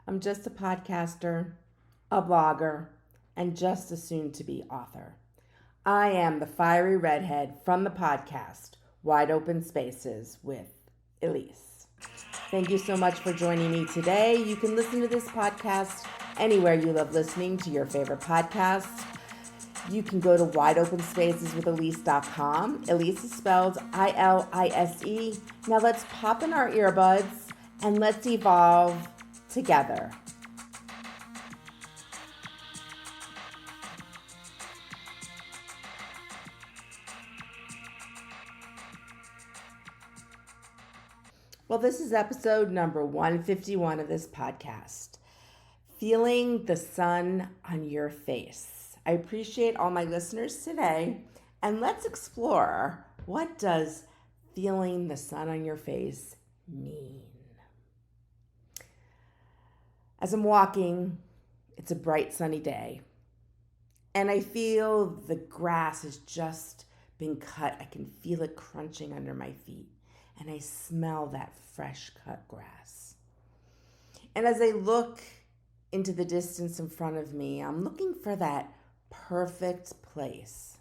I'm just a podcaster, a blogger, and just a soon to be author. I am the fiery redhead from the podcast Wide Open Spaces with Elise. Thank you so much for joining me today. You can listen to this podcast anywhere you love listening to your favorite podcasts. You can go to wideopenspaceswithelise.com. Elise is spelled Ilise. Now let's pop in our earbuds and let's evolve together. Well, this is episode number 151 of this podcast, Feeling the Sun on Your Face. I appreciate all my listeners today, and let's explore, what does feeling the sun on your face mean? As I'm walking, it's a bright sunny day, and I feel the grass has just been cut. I can feel it crunching under my feet, and I smell that fresh cut grass. And as I look into the distance in front of me, I'm looking for that perfect place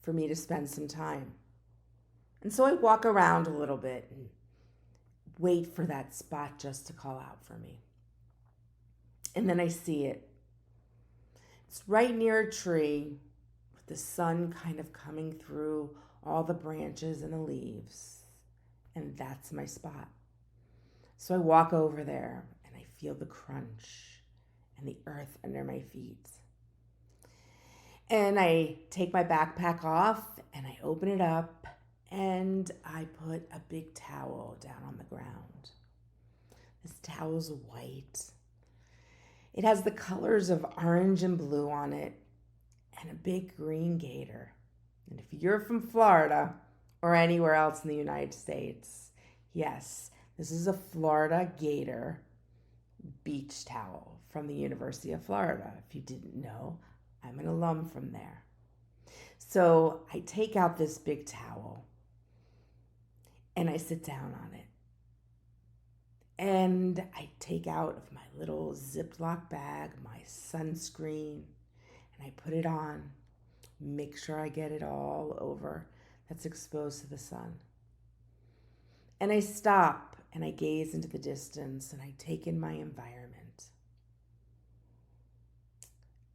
for me to spend some time. And so I walk around a little bit and wait for that spot just to call out for me. And then I see it. It's right near a tree with the sun kind of coming through all the branches and the leaves. And that's my spot. So I walk over there and I feel the crunch and the earth under my feet. And I take my backpack off and I open it up and I put a big towel down on the ground. This towel's white. It has the colors of orange and blue on it and a big green gator. And if you're from Florida or anywhere else in the United States, yes, this is a Florida Gator beach towel from the University of Florida. If you didn't know, I'm an alum from there. So I take out this big towel and I sit down on it. And I take out of my little Ziploc bag my sunscreen and I put it on. Make sure I get it all over that's exposed to the sun. And I stop and I gaze into the distance and I take in my environment.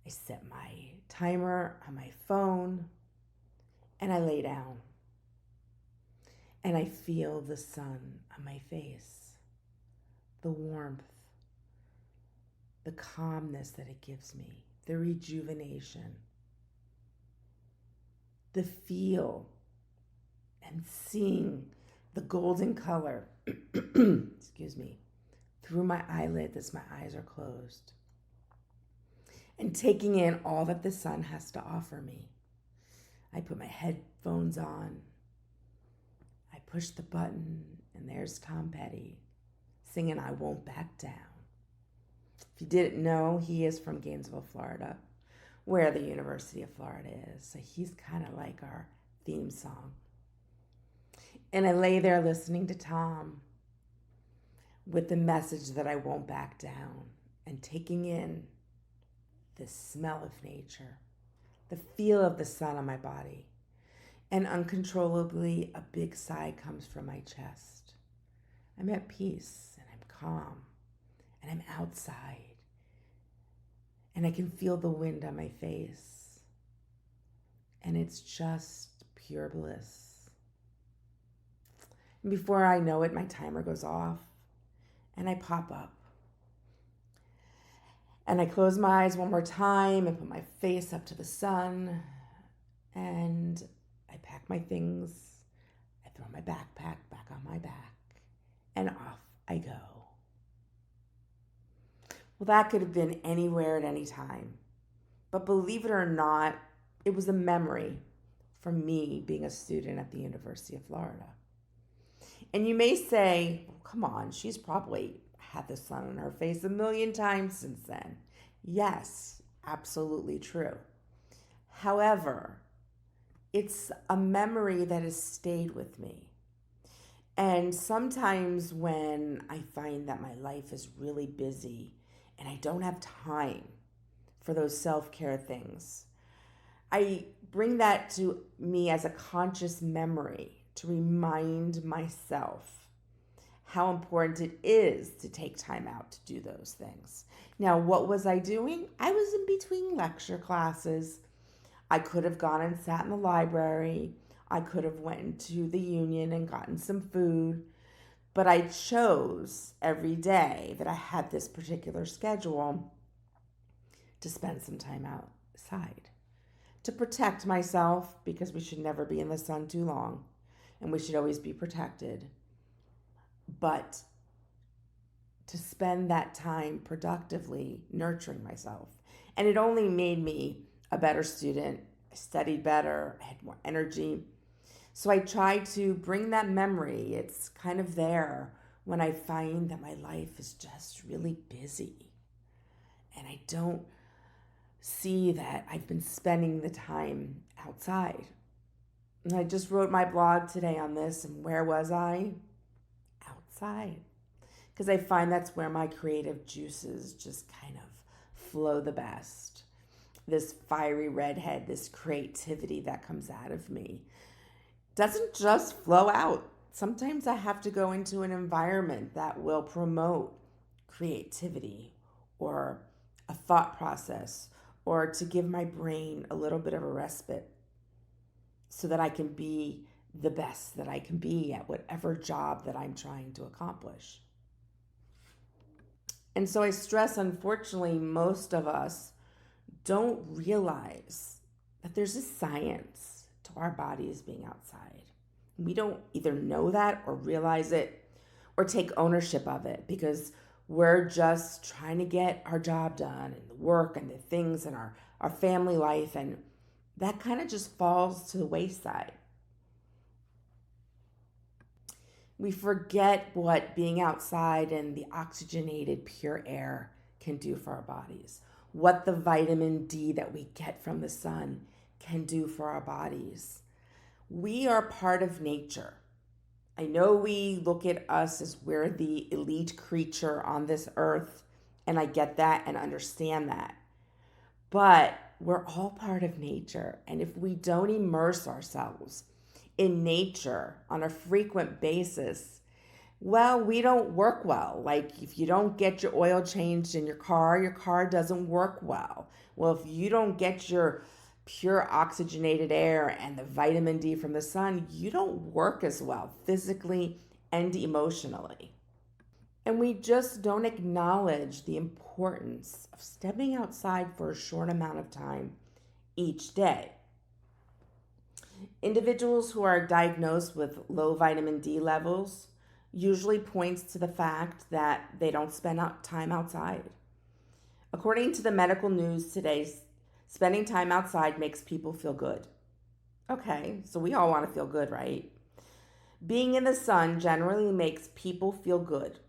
I set my timer on my phone and I lay down. And I feel the sun on my face, the warmth, the calmness that it gives me, the rejuvenation, the feel and seeing the golden color, excuse me, through my eyelids as my eyes are closed. And taking in all that the sun has to offer me. I put my headphones on. I push the button and there's Tom Petty singing I Won't Back Down. If you didn't know, he is from Gainesville, Florida, where the University of Florida is. So he's kind of like our theme song. And I lay there listening to Tom with the message that I won't back down and taking in the smell of nature, the feel of the sun on my body. And uncontrollably, a big sigh comes from my chest. I'm at peace and I'm calm and I'm outside and I can feel the wind on my face. And it's just pure bliss. And before I know it, my timer goes off and I pop up. And I close my eyes one more time and put my face up to the sun. And I pack my things. I throw my backpack back on my back. And off I go. Well, that could have been anywhere at any time. But believe it or not, it was a memory from me being a student at the University of Florida. And you may say, well, come on, she's probably had the sun on her face a million times since then. Yes, absolutely true. However, it's a memory that has stayed with me. And sometimes when I find that my life is really busy and I don't have time for those self care things, I bring that to me as a conscious memory to remind myself how important it is to take time out to do those things. Now, what was I doing? I was in between lecture classes. I could have gone and sat in the library. I could have went into the union and gotten some food. But I chose every day that I had this particular schedule to spend some time outside, to protect myself, because we should never be in the sun too long and we should always be protected. But to spend that time productively nurturing myself. And it only made me a better student. I studied better, I had more energy. So I try to bring that memory. It's kind of there when I find that my life is just really busy and I don't see that I've been spending the time outside. And I just wrote my blog today on this, and where was I? Outside. Because I find that's where my creative juices just kind of flow the best. This fiery redhead, this creativity that comes out of me doesn't just flow out. Sometimes I have to go into an environment that will promote creativity or a thought process, or to give my brain a little bit of a respite so that I can be the best that I can be at whatever job that I'm trying to accomplish. And so I stress, unfortunately, most of us don't realize that there's a science to our bodies being outside. We don't either know that or realize it or take ownership of it, because we're just trying to get our job done and the work and the things in our family life, and that kind of just falls to the wayside. We forget what being outside and the oxygenated pure air can do for our bodies, what the vitamin D that we get from the sun can do for our bodies. We are part of nature. I know we look at us as we're the elite creature on this earth, and I get that and understand that. But we're all part of nature, and if we don't immerse ourselves in nature on a frequent basis, well, we don't work well. Like if you don't get your oil changed in your car doesn't work well. Well, if you don't get your pure oxygenated air and the vitamin D from the sun, you don't work as well physically and emotionally. And we just don't acknowledge the importance of stepping outside for a short amount of time each day. Individuals who are diagnosed with low vitamin D levels usually points to the fact that they don't spend time outside. According to the medical news today, spending time outside makes people feel good. Okay, so we all want to feel good, right? Being in the sun generally makes people feel good,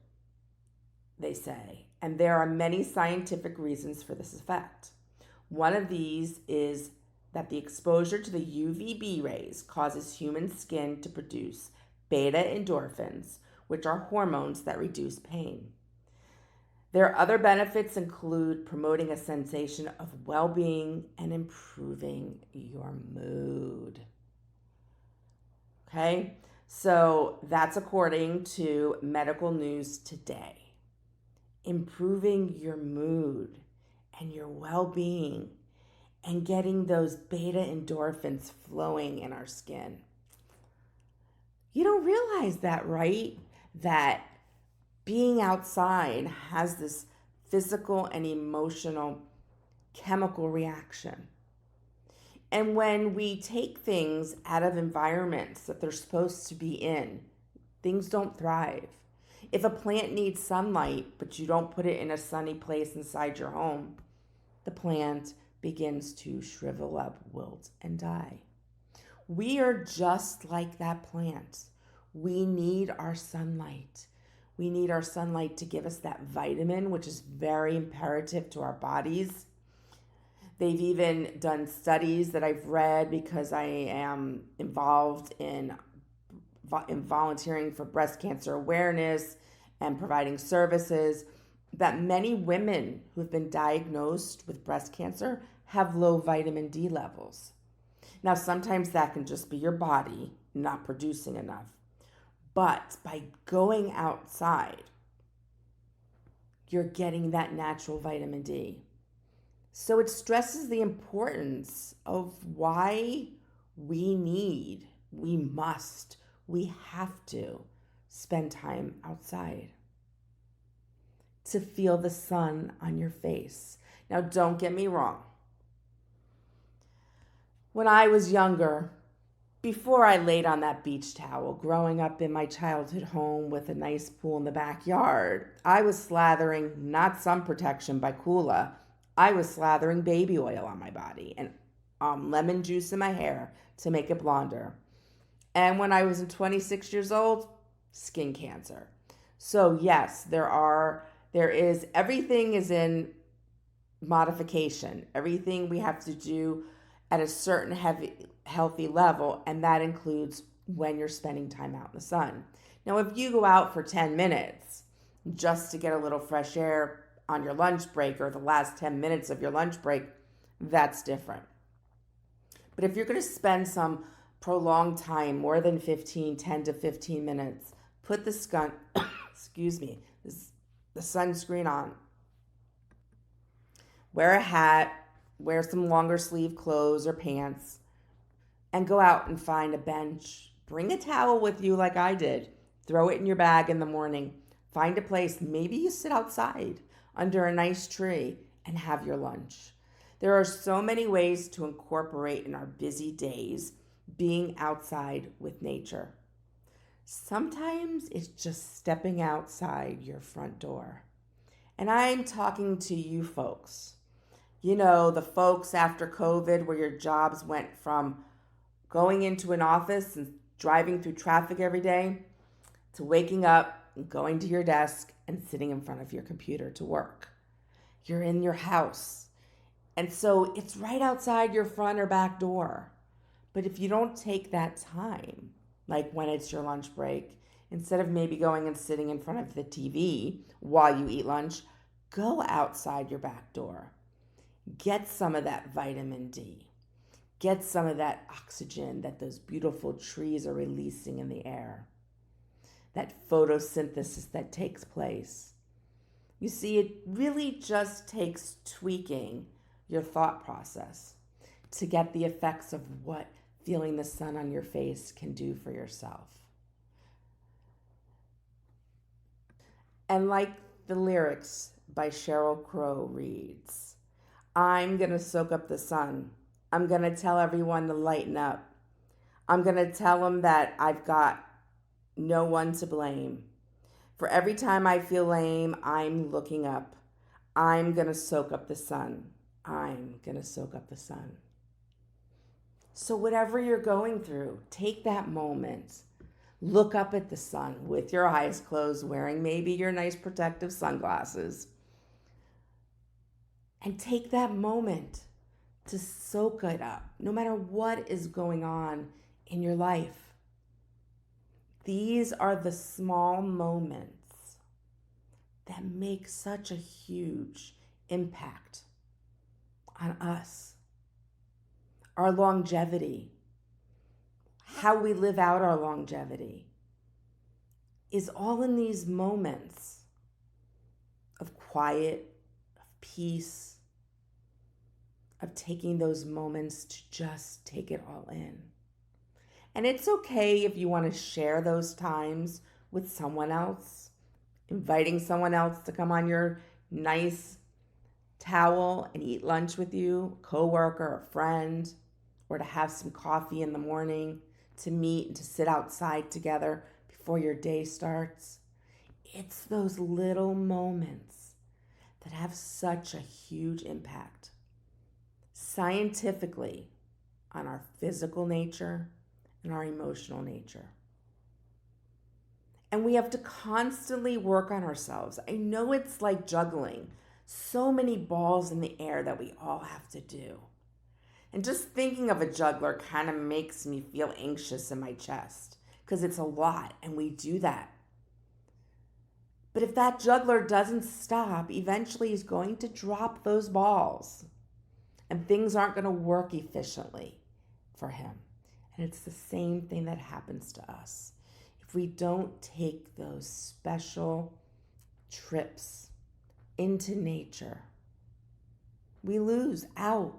they say, and there are many scientific reasons for this effect. One of these is that the exposure to the UVB rays causes human skin to produce beta endorphins, which are hormones that reduce pain. Their other benefits include promoting a sensation of well-being and improving your mood. Okay, so that's according to medical news today. Improving your mood and your well-being and getting those beta endorphins flowing in our skin. You don't realize that, right? That being outside has this physical and emotional chemical reaction. And when we take things out of environments that they're supposed to be in, things don't thrive. If a plant needs sunlight, but you don't put it in a sunny place inside your home, the plant begins to shrivel up, wilt, and die. We are just like that plant. We need our sunlight. We need our sunlight to give us that vitamin, which is very imperative to our bodies. They've even done studies that I've read because I am involved in in volunteering for breast cancer awareness and providing services that many women who've been diagnosed with breast cancer have low vitamin D levels. Now, sometimes that can just be your body not producing enough. But by going outside, you're getting that natural vitamin D. So it stresses the importance of why we must, we have to spend time outside to feel the sun on your face. Now, don't get me wrong. When I was younger, before I laid on that beach towel, growing up in my childhood home with a nice pool in the backyard, I was slathering not sun protection by Kula. I was slathering baby oil on my body and lemon juice in my hair to make it blonder. And when I was 26 years old, skin cancer. So yes, everything is in modification. Everything we have to do at a certain healthy level, and that includes when you're spending time out in the sun. Now, if you go out for 10 minutes just to get a little fresh air on your lunch break or the last 10 minutes of your lunch break, that's different. But if you're going to spend some prolonged time, more than 10 to 15 minutes, put the sunscreen on. Wear a hat, wear some longer sleeve clothes or pants, and go out and find a bench. Bring a towel with you like I did. Throw it in your bag in the morning. Find a place. Maybe you sit outside under a nice tree and have your lunch. There are so many ways to incorporate in our busy days being outside with nature. Sometimes it's just stepping outside your front door. And I'm talking to you folks. You know, the folks after COVID where your jobs went from going into an office and driving through traffic every day to waking up and going to your desk and sitting in front of your computer to work. You're in your house. And so it's right outside your front or back door. But if you don't take that time, like when it's your lunch break, instead of maybe going and sitting in front of the TV while you eat lunch, go outside your back door. Get some of that vitamin D. Get some of that oxygen that those beautiful trees are releasing in the air. That photosynthesis that takes place. You see, it really just takes tweaking your thought process to get the effects of what feeling the sun on your face can do for yourself. And like the lyrics by Sheryl Crow reads, I'm going to soak up the sun. I'm going to tell everyone to lighten up. I'm going to tell them that I've got no one to blame. For every time I feel lame, I'm looking up. I'm going to soak up the sun. I'm going to soak up the sun. So whatever you're going through, take that moment. Look up at the sun with your eyes closed, wearing maybe your nice protective sunglasses. And take that moment to soak it up, no matter what is going on in your life. These are the small moments that make such a huge impact on us. Our longevity, how we live out our longevity, is all in these moments of quiet, of peace, of taking those moments to just take it all in. And it's okay if you want to share those times with someone else, inviting someone else to come on your nice towel and eat lunch with you, a coworker, a friend, or to have some coffee in the morning, to meet and to sit outside together before your day starts. It's those little moments that have such a huge impact scientifically on our physical nature and our emotional nature. And we have to constantly work on ourselves. I know it's like juggling so many balls in the air that we all have to do. And just thinking of a juggler kind of makes me feel anxious in my chest because it's a lot and we do that. But if that juggler doesn't stop, eventually he's going to drop those balls and things aren't going to work efficiently for him. And it's the same thing that happens to us. If we don't take those special trips into nature, we lose out.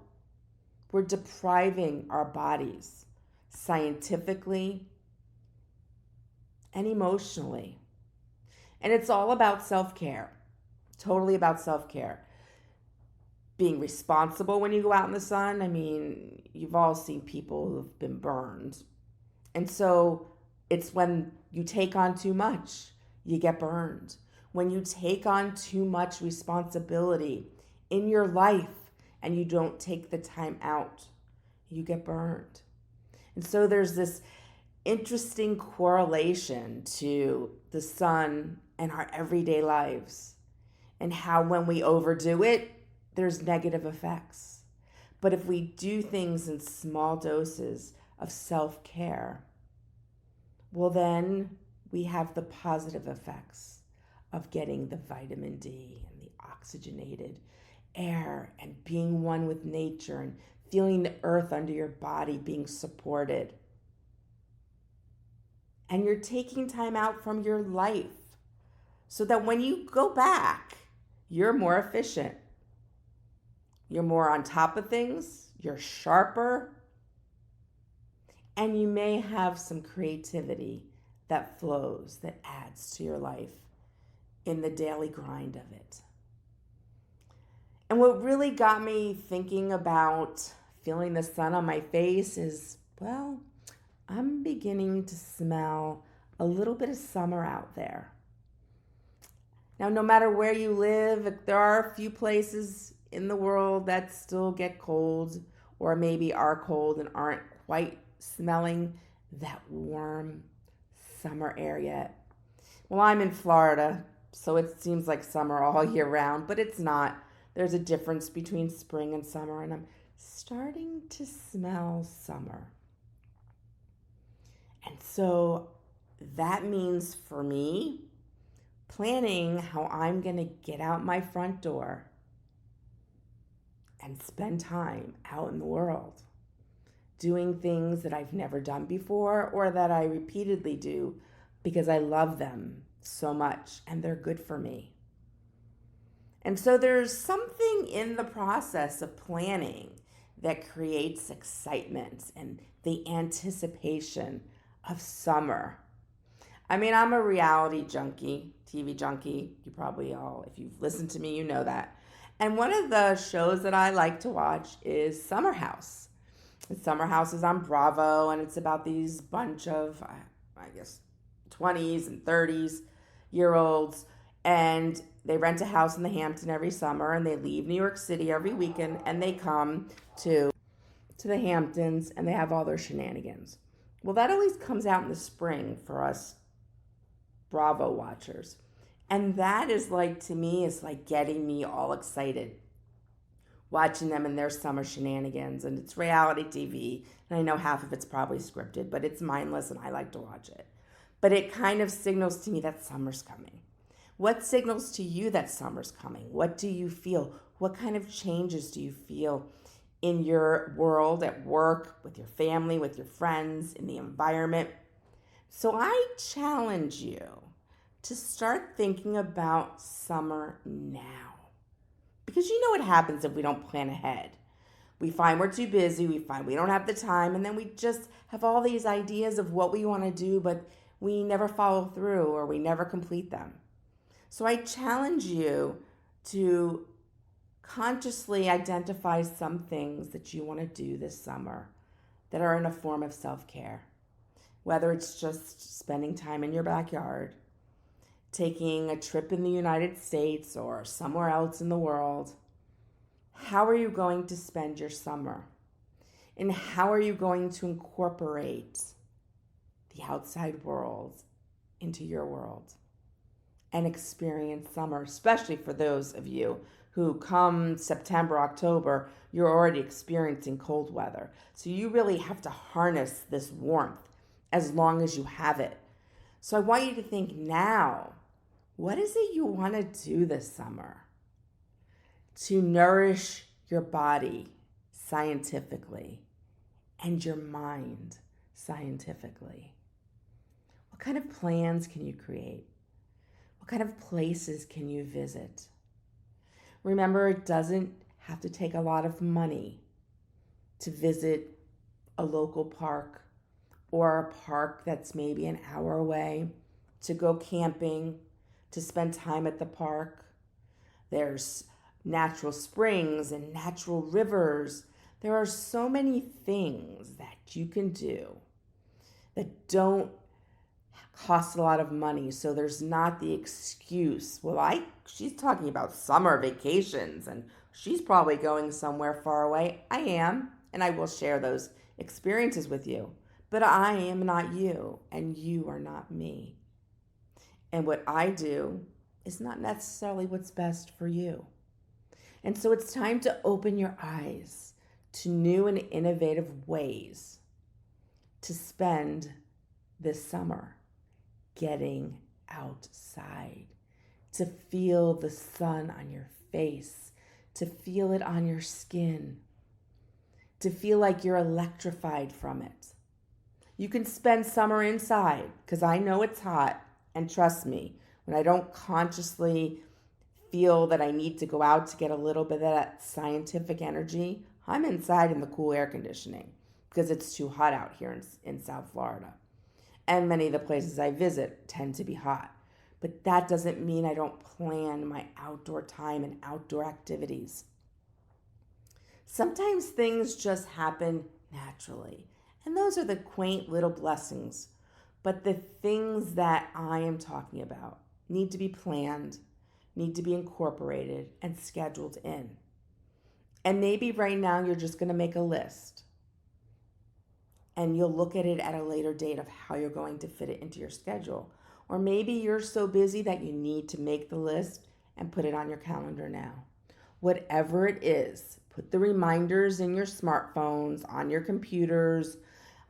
We're depriving our bodies scientifically and emotionally. And it's all about self-care, totally about self-care. Being responsible when you go out in the sun. I mean, you've all seen people who've been burned. And so it's when you take on too much, you get burned. When you take on too much responsibility in your life and you don't take the time out, you get burned. And so there's this interesting correlation to the sun and our everyday lives, and how when we overdo it, there's negative effects. But if we do things in small doses of self-care, well, then we have the positive effects of getting the vitamin D and the oxygenated air and being one with nature and feeling the earth under your body being supported. And you're taking time out from your life so that when you go back, you're more efficient. You're more on top of things, you're sharper, and you may have some creativity that flows, that adds to your life in the daily grind of it. And what really got me thinking about feeling the sun on my face is, well, I'm beginning to smell a little bit of summer out there. Now, no matter where you live, there are a few places in the world that still get cold, or maybe are cold and aren't quite smelling that warm summer air yet. Well, I'm in Florida, so it seems like summer all year round, but it's not. There's a difference between spring and summer, and I'm starting to smell summer. And so that means for me, planning how I'm going to get out my front door and spend time out in the world, doing things that I've never done before or that I repeatedly do because I love them so much and they're good for me. And so there's something in the process of planning that creates excitement and the anticipation of summer. I mean, I'm a reality junkie, TV junkie. You probably all, if you've listened to me, you know that. And one of the shows that I like to watch is Summer House. Summer House is on Bravo, and it's about these bunch of, I guess, 20s and 30s year olds, and they rent a house in the Hampton every summer, and they leave New York City every weekend, and they come to the Hamptons, and they have all their shenanigans. Well, that always comes out in the spring for us Bravo watchers. And that is like, to me, is like getting me all excited, watching them in their summer shenanigans. And it's reality TV, and I know half of it's probably scripted, but it's mindless, and I like to watch it. But it kind of signals to me that summer's coming. What signals to you that summer's coming? What do you feel? What kind of changes do you feel in your world, at work, with your family, with your friends, in the environment? So I challenge you to start thinking about summer now. Because you know what happens if we don't plan ahead. We find we're too busy, we find we don't have the time, and then we just have all these ideas of what we want to do, but we never follow through or we never complete them. So I challenge you to consciously identify some things that you want to do this summer that are in a form of self-care. Whether it's just spending time in your backyard, taking a trip in the United States or somewhere else in the world. How are you going to spend your summer? And how are you going to incorporate the outside world into your world and experience summer, especially for those of you who come September, October, you're already experiencing cold weather. So you really have to harness this warmth as long as you have it. So I want you to think now, what is it you want to do this summer to nourish your body scientifically and your mind scientifically? What kind of plans can you create? What kind of places can you visit? Remember, it doesn't have to take a lot of money to visit a local park or a park that's maybe an hour away, to go camping, to spend time at the park. There's natural springs and natural rivers. There are so many things that you can do that don't cost a lot of money. So there's not the excuse, well, she's talking about summer vacations and she's probably going somewhere far away. I am, and I will share those experiences with you. But I am not you, and you are not me. And what I do is not necessarily what's best for you. And so it's time to open your eyes to new and innovative ways to spend this summer getting outside, to feel the sun on your face, to feel it on your skin, to feel like you're electrified from it. You can spend summer inside, because I know it's hot, and trust me, when I don't consciously feel that I need to go out to get a little bit of that scientific energy, I'm inside in the cool air conditioning because it's too hot out here in South Florida. And many of the places I visit tend to be hot. But that doesn't mean I don't plan my outdoor time and outdoor activities. Sometimes things just happen naturally. And those are the quaint little blessings. But the things that I am talking about need to be planned, need to be incorporated and scheduled in. And maybe right now you're just going to make a list. And you'll look at it at a later date of how you're going to fit it into your schedule. Or maybe you're so busy that you need to make the list and put it on your calendar now. Whatever it is, put the reminders in your smartphones, on your computers.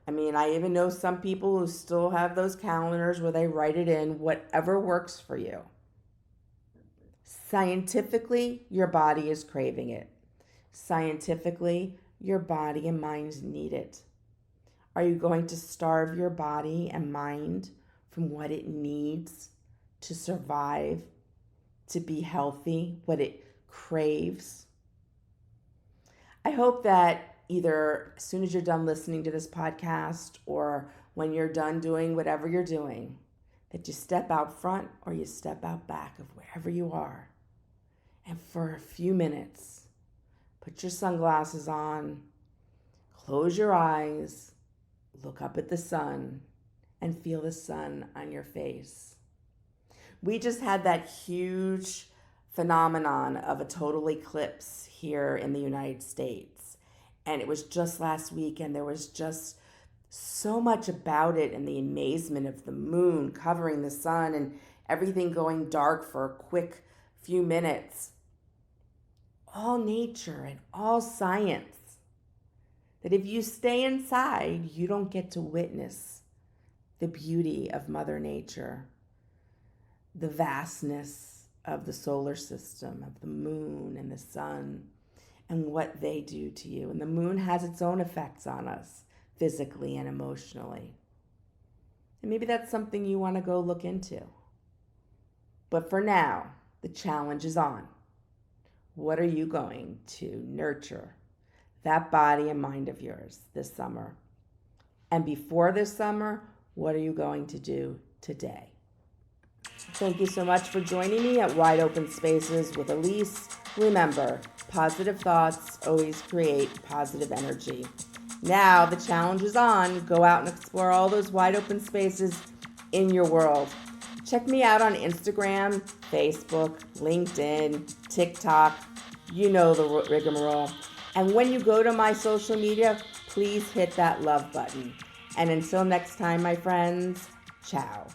I mean, I even know some people who still have those calendars where they write it in, whatever works for you. Scientifically, your body is craving it. Scientifically, your body and mind need it. Are you going to starve your body and mind from what it needs to survive, to be healthy, what it craves? I hope that either as soon as you're done listening to this podcast or when you're done doing whatever you're doing, that you step out front or you step out back of wherever you are. And for a few minutes, put your sunglasses on, close your eyes, look up at the sun, and feel the sun on your face. We just had that huge phenomenon of a total eclipse here in the United States. And it was just last week, and there was just so much about it, and the amazement of the moon covering the sun and everything going dark for a quick few minutes. All nature and all science. That if you stay inside, you don't get to witness the beauty of Mother Nature, the vastness of the solar system, of the moon and the sun, and what they do to you. And the moon has its own effects on us, physically and emotionally. And maybe that's something you want to go look into. But for now, the challenge is on. What are you going to nurture that body and mind of yours this summer? And before this summer, what are you going to do today? Thank you so much for joining me at Wide Open Spaces with Elise. Remember, positive thoughts always create positive energy. Now the challenge is on. Go out and explore all those wide open spaces in your world. Check me out on Instagram, Facebook, LinkedIn, TikTok. You know the rigmarole. And when you go to my social media, please hit that love button. And until next time, my friends, ciao.